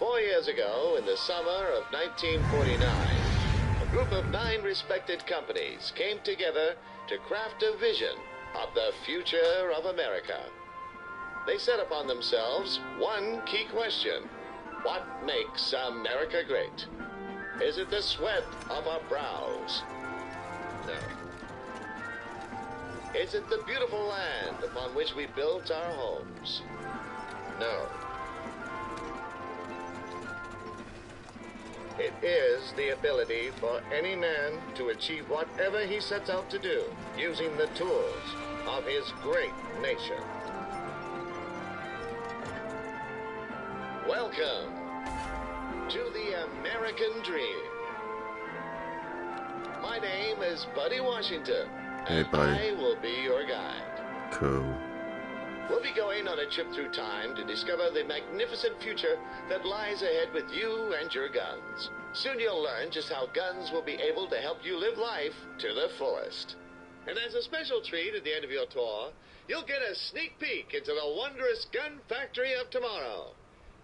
4 years ago, in the summer of 1949, a group of 9 respected companies came together to craft a vision of the future of America. They set upon themselves one key question: what makes America great? Is it the sweat of our brows? No. Is it the beautiful land upon which we built our homes? No. It is the ability for any man to achieve whatever he sets out to do using the tools of his great nation. Welcome to the American Dream. My name is Buddy Washington, and I will be your guide. Cool. We'll be going on a trip through time to discover the magnificent future that lies ahead with you and your guns. Soon you'll learn just how guns will be able to help you live life to the fullest. And as a special treat at the end of your tour, you'll get a sneak peek into the wondrous gun factory of tomorrow.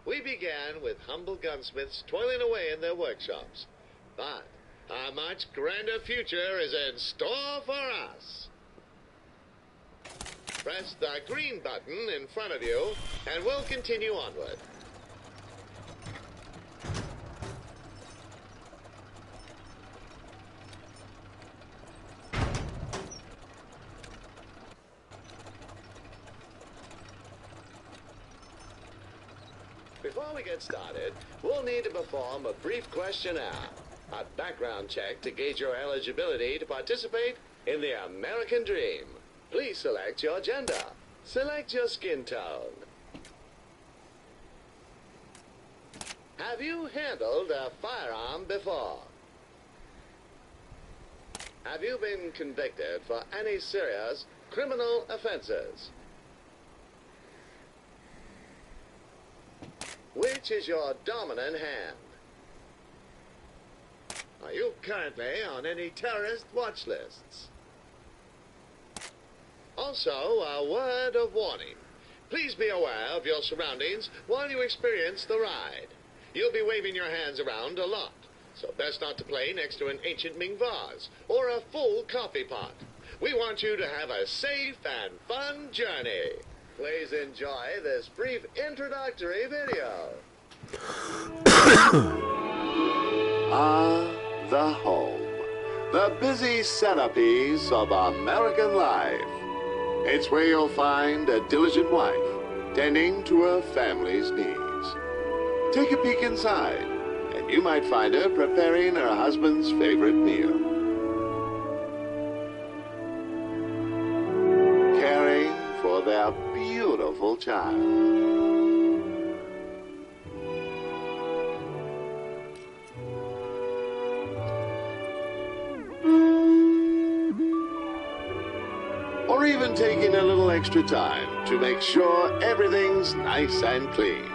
We began with humble gunsmiths toiling away in their workshops. But a much grander future is in store for us. Press the green button in front of you, and we'll continue onward. Before we get started, we'll need to perform a brief questionnaire, a background check to gauge your eligibility to participate in the American Dream. Please select your gender. Select your skin tone. Have you handled a firearm before? Have you been convicted for any serious criminal offenses? Which is your dominant hand? Are you currently on any terrorist watch lists? Also, a word of warning. Please be aware of your surroundings while you experience the ride. You'll be waving your hands around a lot, so best not to play next to an ancient Ming vase or a full coffee pot. We want you to have a safe and fun journey. Please enjoy this brief introductory video. The home. The busy centerpiece of American life. It's where you'll find a diligent wife tending to her family's needs. Take a peek inside, and you might find her preparing her husband's favorite meal. Caring for their beautiful child. Or even taking a little extra time to make sure everything's nice and clean.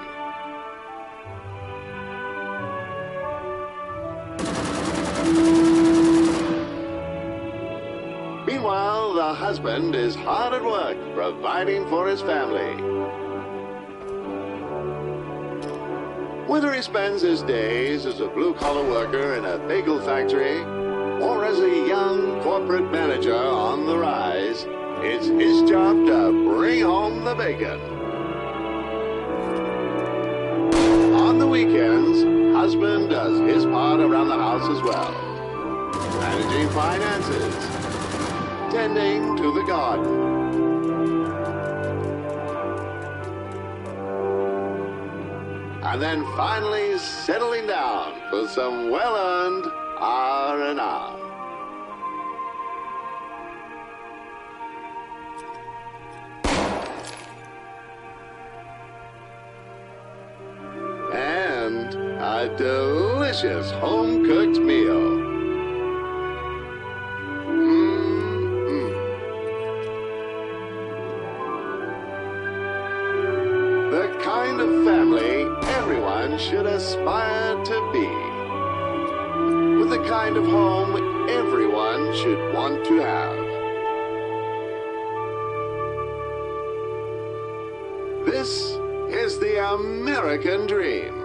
Meanwhile, the husband is hard at work providing for his family. Whether he spends his days as a blue-collar worker in a bagel factory or as a young corporate manager on the rise, it's his job to bring home the bacon. On the weekends, husband does his part around the house as well. Managing finances, tending to the garden. And then finally settling down for some well-earned R&R. And a delicious home-cooked meal. The kind of family everyone should aspire to be. With the kind of home everyone should want to have. This is the American Dream.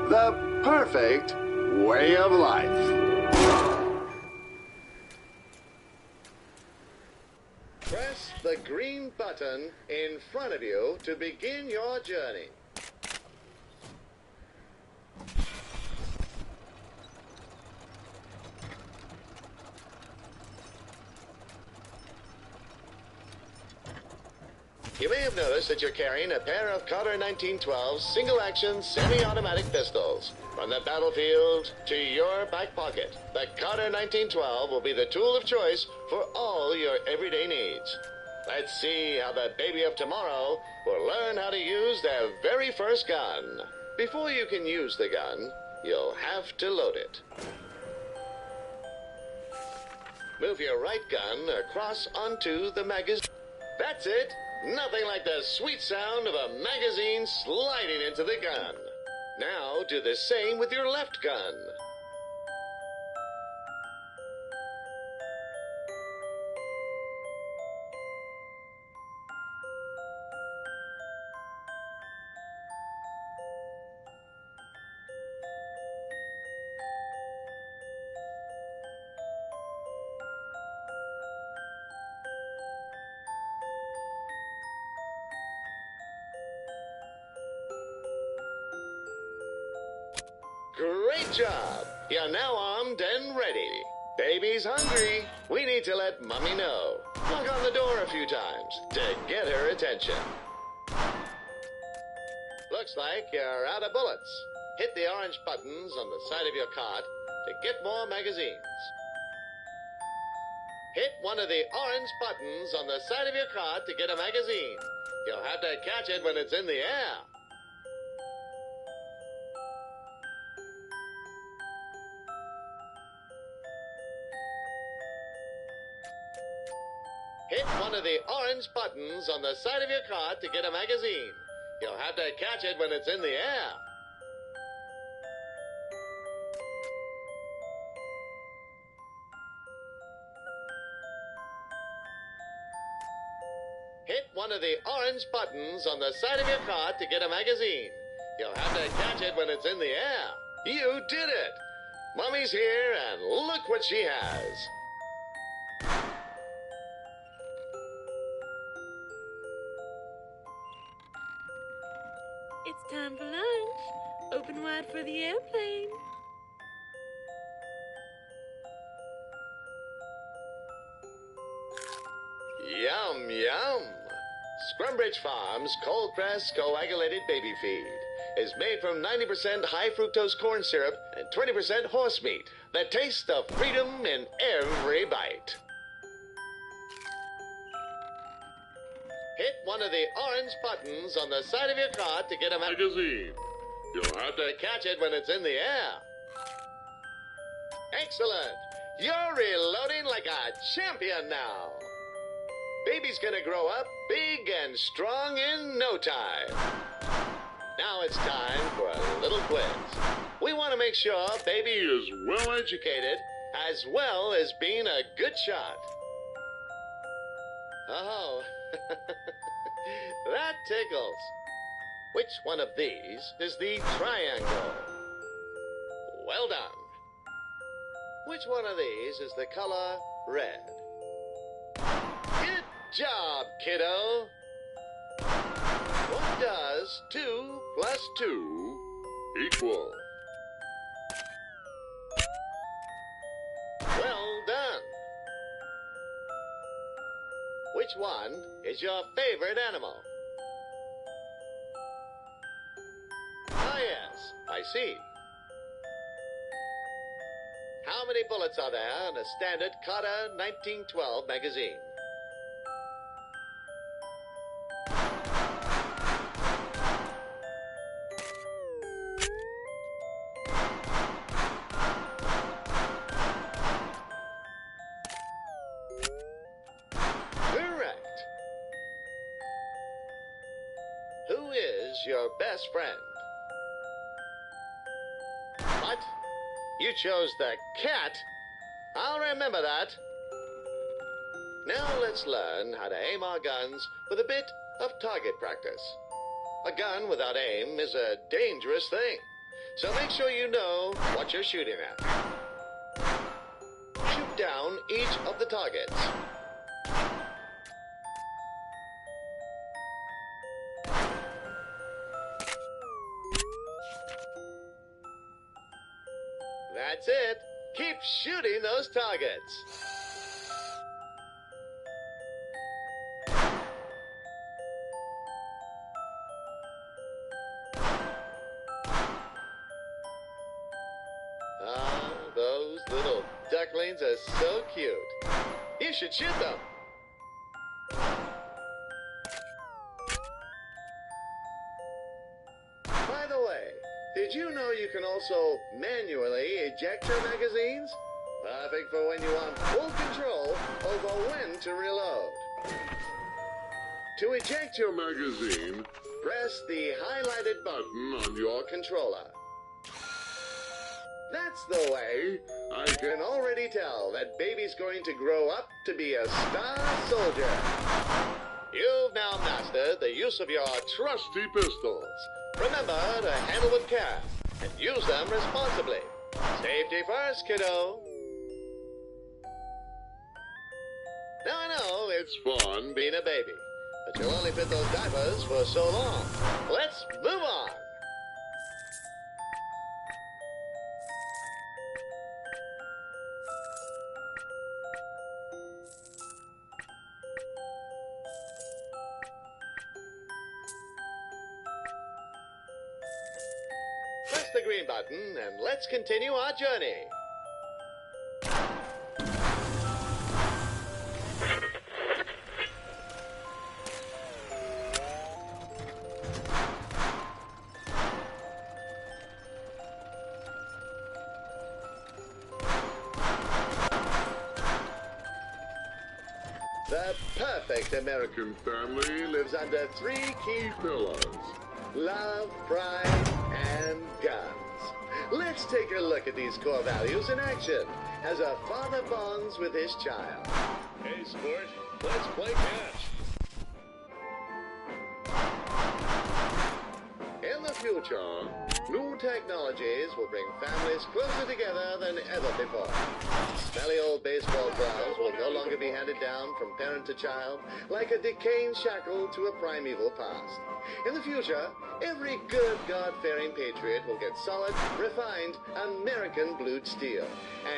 The perfect way of life. Press the green button in front of you to begin your journey. You may have noticed that you're carrying a pair of Carter 1912 single-action semi-automatic pistols. From the battlefield to your back pocket, the Carter 1912 will be the tool of choice for all your everyday needs. Let's see how the baby of tomorrow will learn how to use their very first gun. Before you can use the gun, you'll have to load it. Move your right gun across onto the magazine. That's it. Nothing like the sweet sound of a magazine sliding into the gun. Now do the same with your left gun. Great job! You're now armed and ready. Baby's hungry. We need to let Mommy know. Knock on the door a few times to get her attention. Looks like you're out of bullets. Hit the orange buttons on the side of your cart to get more magazines. Hit one of the orange buttons on the side of your cart to get a magazine. You'll have to catch it when it's in the air. Hit one of the orange buttons on the side of your cart to get a magazine. You'll have to catch it when it's in the air. Hit one of the orange buttons on the side of your cart to get a magazine. You'll have to catch it when it's in the air. You did it! Mommy's here, and look what she has. It's time for lunch. Open wide for the airplane. Yum, yum. Scrumbridge Farms cold-pressed coagulated baby feed is made from 90% high-fructose corn syrup and 20% horse meat. The taste of freedom in every bite. Hit one of the orange buttons on the side of your cart to get a magazine. You'll have to catch it when it's in the air. Excellent. You're reloading like a champion now. Baby's gonna grow up big and strong in no time. Now it's time for a little quiz. We want to make sure baby is well educated as well as being a good shot. Oh, that tickles. Which one of these is the triangle? Well done. Which one of these is the color red? Good job, kiddo. What does 2 plus 2 equal? Well done. Which one is your favorite animal? Ah, yes, I see. How many bullets are there in a standard Carter 1912 magazine? Correct. Who is your best friend? What? You chose the cat? I'll remember that. Now let's learn how to aim our guns with a bit of target practice. A gun without aim is a dangerous thing. so make sure you know what you're shooting at. Shoot down each of the targets. That's it. Keep shooting those targets. Ah, those little ducklings are so cute. You should shoot them. By the way, did you know you can also manually eject your magazines? Perfect for when you want full control over when to reload. To eject your magazine, press the highlighted button on your controller. That's the way. I can already tell that baby's going to grow up to be a star soldier. You've now mastered the use of your trusty pistols. Remember to handle with care and use them responsibly. Safety first, kiddo. Now I know it's fun being a baby, but you'll only fit those diapers for so long. Let's move on. Press the green button and let's continue our journey. The perfect American family lives under three key pillars: love, pride, and guns. Let's take a look at these core values in action as a father bonds with his child. Hey, sport, let's play catch. In the future, new technologies will bring families closer together than ever before. Smelly old baseball gloves will no longer be handed down from parent to child like a decaying shackle to a primeval past. In the future, every good God-fearing patriot will get solid, refined, American blued steel,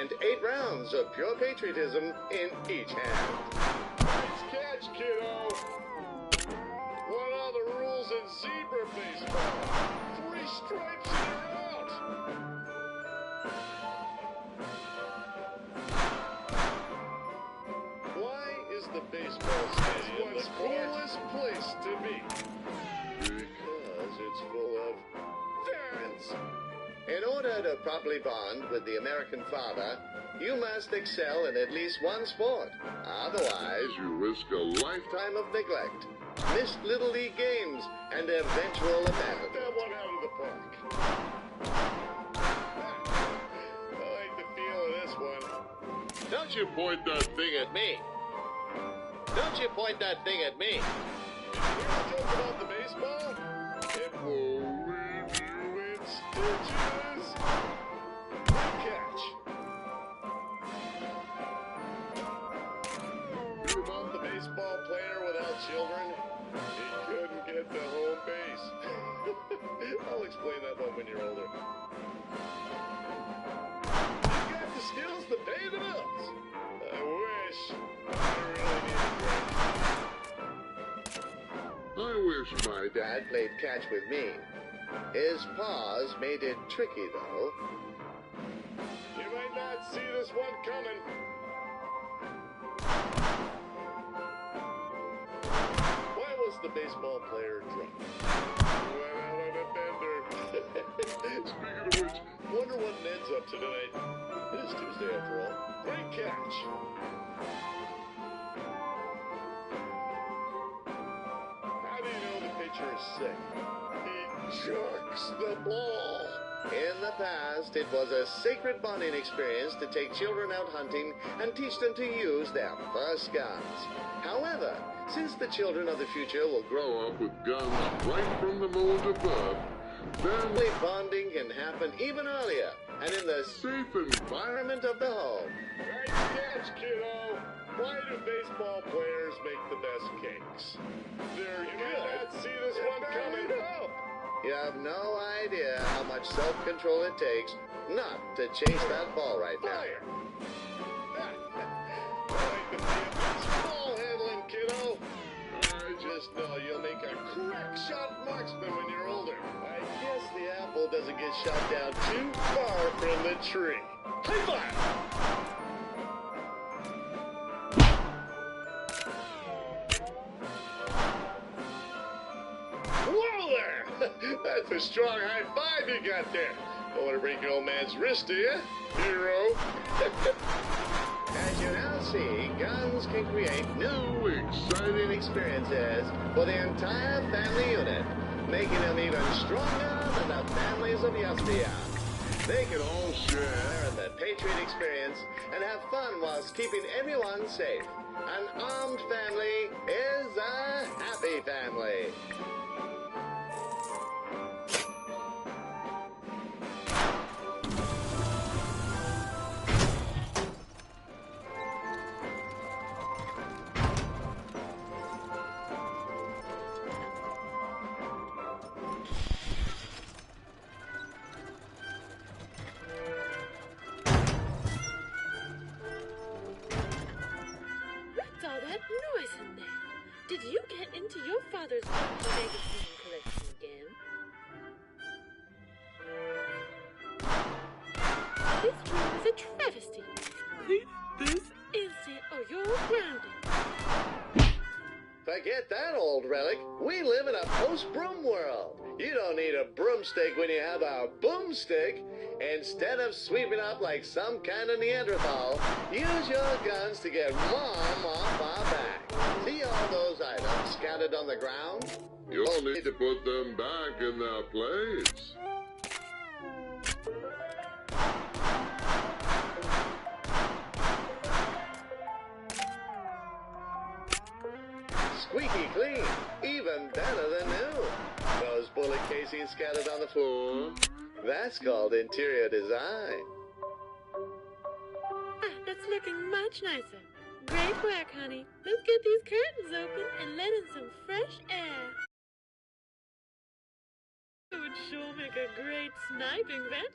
and 8 rounds of pure patriotism in each hand. Nice catch, kiddo! What are the rules in zebra baseball? 3 stripes and you're out! Why is the baseball stadium the coolest place to be? Because it's full of fans. In order to properly bond with the American father, you must excel in at least one sport. Otherwise, you risk a lifetime of neglect, missed Little League games, and eventual abandonment. That one out of the park. I like the feel of this one. Don't you point that thing at me. Don't you point that thing at me. Did you hear the joke about the baseball? It will leave you in stitches. Catch. Hear about the baseball player without children? He couldn't get to home base. I'll explain that one when you're older. You got the skills to pay the bills. I wish. I wish my dad played catch with me. His paws made it tricky, though. You might not see this one coming. Why was the baseball player drunk? He went out on a bender. Speaking of which, wonder what Ned's up to tonight. It is Tuesday after all. Great catch. How do you know the pitcher is sick? He jerks the ball. In the past, it was a sacred bonding experience to take children out hunting and teach them to use their first guns. However, since the children of the future will grow up with guns right from the moment of birth, Family bonding can happen even earlier and in the safe environment of the home. Right catch, kiddo. Why do baseball players make the best cakes? They're good. You might not see this one coming. You have no idea how much self-control it takes not to chase that ball right now. Fire! Ball handling, kiddo. I just know you'll make a crack shot marksman when you're older. I guess the apple doesn't get shot down too far from the tree. High five! Whoa there! That's a strong high five you got there. Don't want to break your old man's wrist, do you, hero? As you now see, guns can create new, exciting experiences for the entire family unit, making them even stronger than the families of yesteryear. They can all share in the Patriot experience and have fun whilst keeping everyone safe. An armed family is a happy family. What's all that noise in there? Did you get into your father's magazine collection again? This room is a travesty. Leave this instant or you're grounded. Forget that old relic. We live in a post-broom world. You don't need a broomstick when you have a boomstick. Instead of sweeping up like some kind of Neanderthal, use your guns to get Mom off our back. See all those items scattered on the ground? You'll need to put them back in their place. Squeaky clean, even better than new. Those bullet casings scattered on the floor, that's called interior design. Ah, that's looking much nicer. Great work, honey. Let's get these curtains open and let in some fresh air. It would sure make a great sniping vent.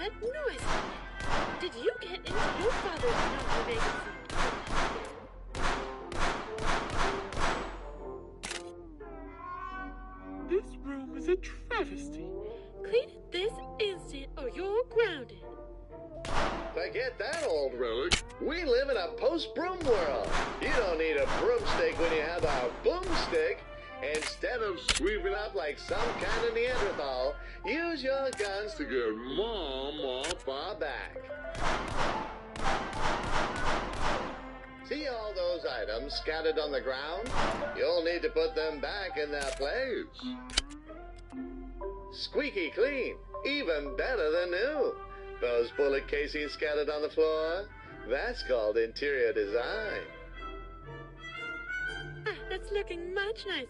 that noise? Did you get into your father's novel vacancy? This room is a travesty. Clean it this instant or you're grounded. Forget that, old Relic. We live in a post-broom world. You don't need a broomstick when you have a boomstick. Instead of sweeping up like some kind of Neanderthal, use your guns To get Mom off. far back. See all those items scattered on the ground? You'll need to put them back in their place. Squeaky clean, even better than new. Those bullet casings scattered on the floor? That's called interior design. Ah, that's looking much nicer.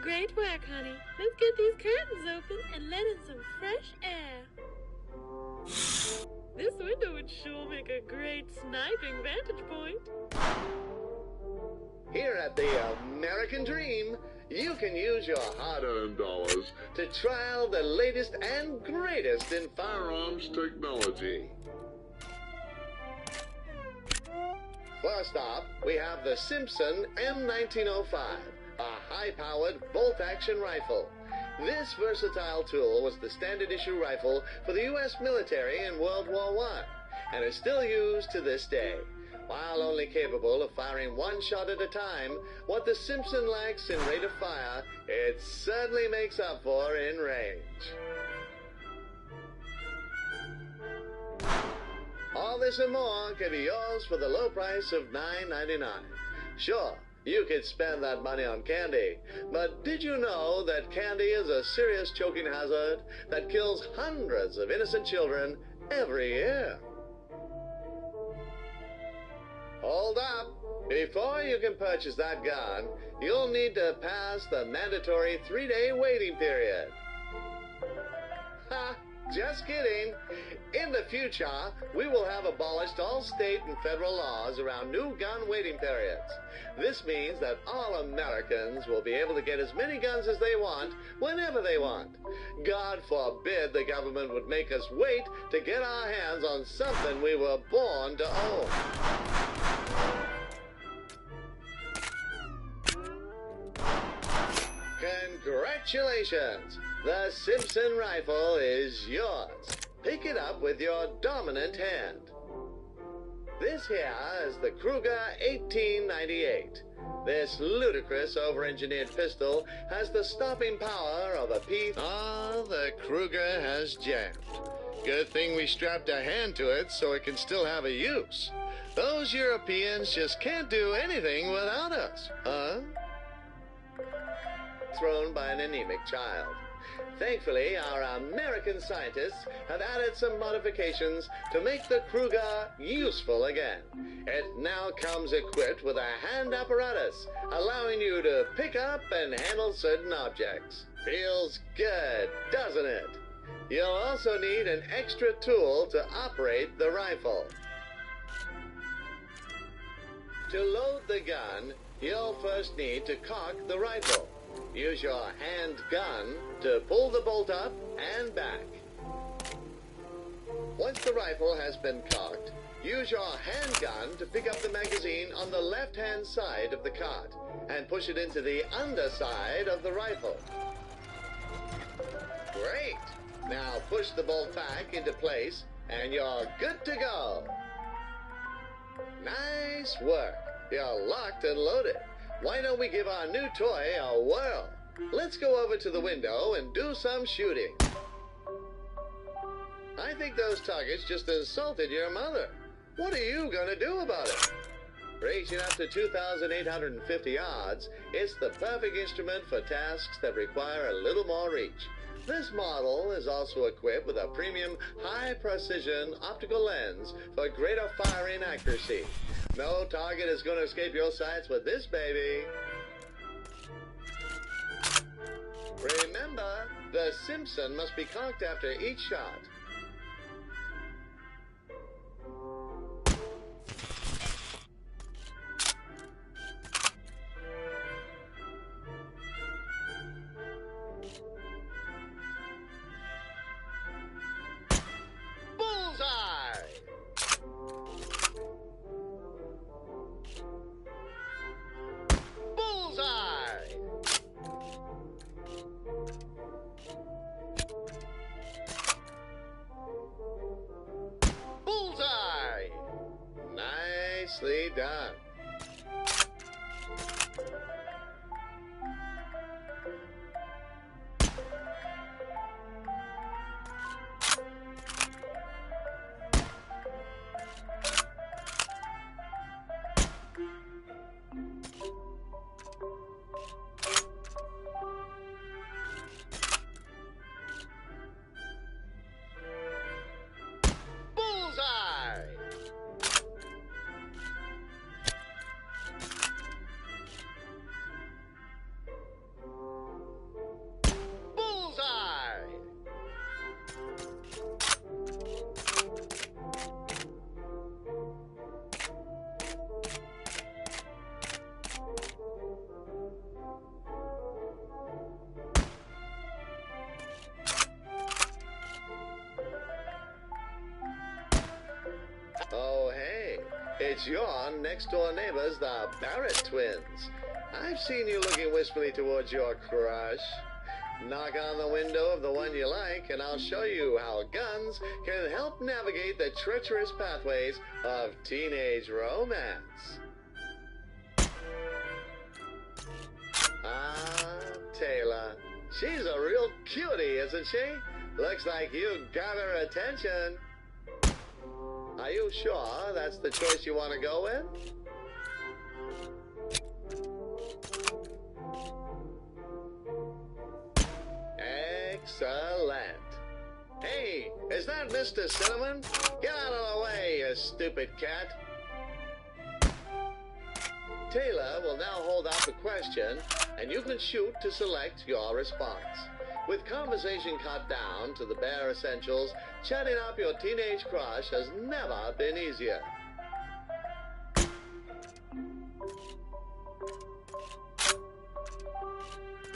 Great work, honey. Let's get these curtains open and let in some fresh air. This window would sure make a great sniping vantage point. Here at the American Dream, you can use your hard-earned dollars to trial the latest and greatest in Firearms technology. First off, we have the Simpson M1905, a high-powered bolt-action rifle. This versatile tool was the standard issue rifle for the U.S. military in World War I, and is still used to this day. While only capable of firing one shot at a time, what the Simpson lacks in rate of fire, it certainly makes up for in range. All this and more can be yours for the low price of $9.99. Sure, you could spend that money on candy, but did you know that candy is a serious choking hazard that kills hundreds of innocent children every year? Hold up. Before you can purchase that gun, you'll need to pass the mandatory 3-day waiting period. Ha! Just kidding. In the future, we will have abolished all state and federal laws around new gun waiting periods. This means that all Americans will be able to get as many guns as they want, whenever they want. God forbid the government would make us wait to get our hands on something we were born to own. Congratulations! The Simpson rifle is yours. Pick it up with your dominant hand. This here is the Kruger 1898. This ludicrous over-engineered pistol has the stopping power of a P. Ah, the Kruger has jammed. Good thing we strapped a hand to it so it can still have a use. Those Europeans just can't do anything without us, huh? Thrown by an anemic child. Thankfully, our American scientists have added some modifications to make the Kruger useful again. It now comes equipped with a hand apparatus, allowing you to pick up and handle certain objects. Feels good, doesn't it? You'll also need an extra tool to operate the rifle. To load the gun, you'll first need to cock the rifle. Use your hand gun to pull the bolt up and back. Once the rifle has been cocked, use your handgun to pick up the magazine on the left-hand side of the cart and push it into the underside of the rifle. Great! Now push the bolt back into place and you're good to go. Nice work. You're locked and loaded. Why don't we give our new toy a whirl? Let's go over to the window and do some shooting. I think those targets just insulted your mother. What are you going to do about it? Reaching up to 2,850 yards, it's the perfect instrument for tasks that require a little more reach. This model is also equipped with a premium high-precision optical lens for greater firing accuracy. No target is going to escape your sights with this baby. Remember, the Simpson must be cocked after each shot. Nicely done. Bullseye! Bullseye! Oh, hey, it's your next-door neighbors, the Barrett twins. I've seen you looking wistfully towards your crush. Knock on the window of the one you like, and I'll show you how guns can help navigate the treacherous pathways of teenage romance. Ah, Taylor. She's a real cutie, isn't she? Looks like you got her attention. Are you sure that's the choice you want to go with? Excellent. Hey, is that Mr. Cinnamon? Get out of the way, you stupid cat. Taylor will now hold out the question, and you can shoot to select your response. With conversation cut down to the bare essentials, chatting up your teenage crush has never been easier.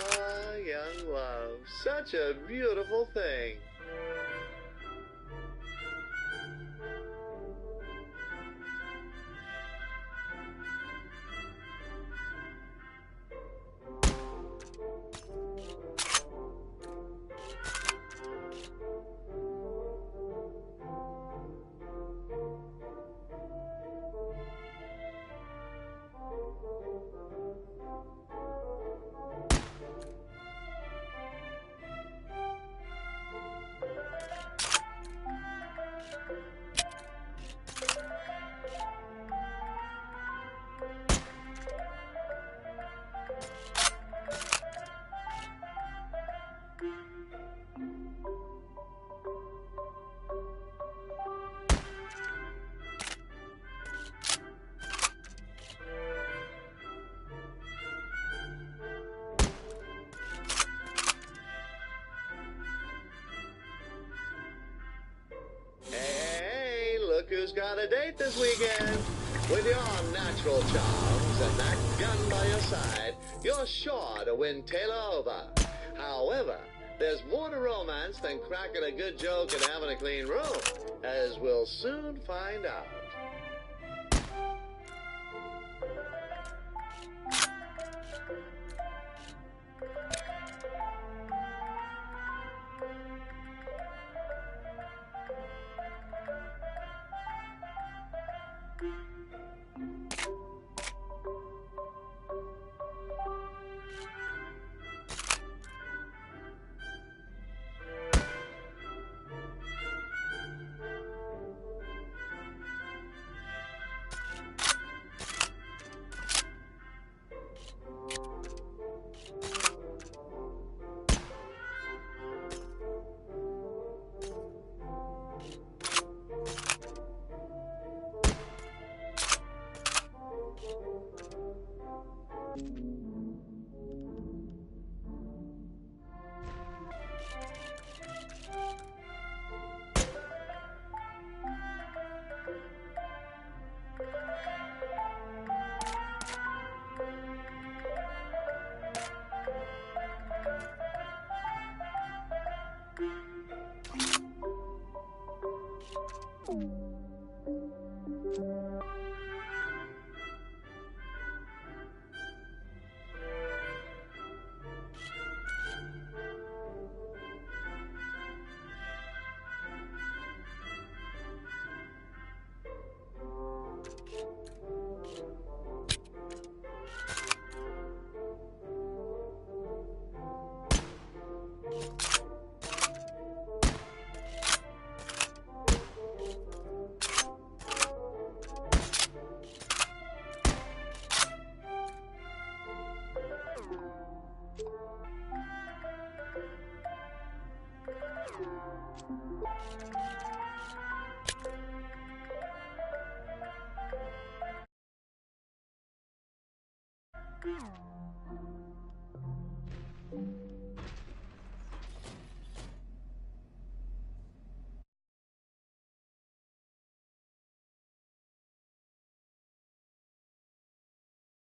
Ah, young love, such a beautiful thing. Look who's got a date this weekend. With your natural charms and that gun by your side, you're sure to win Taylor over. However, there's more to romance than cracking a good joke and having a clean room, as we'll soon find out.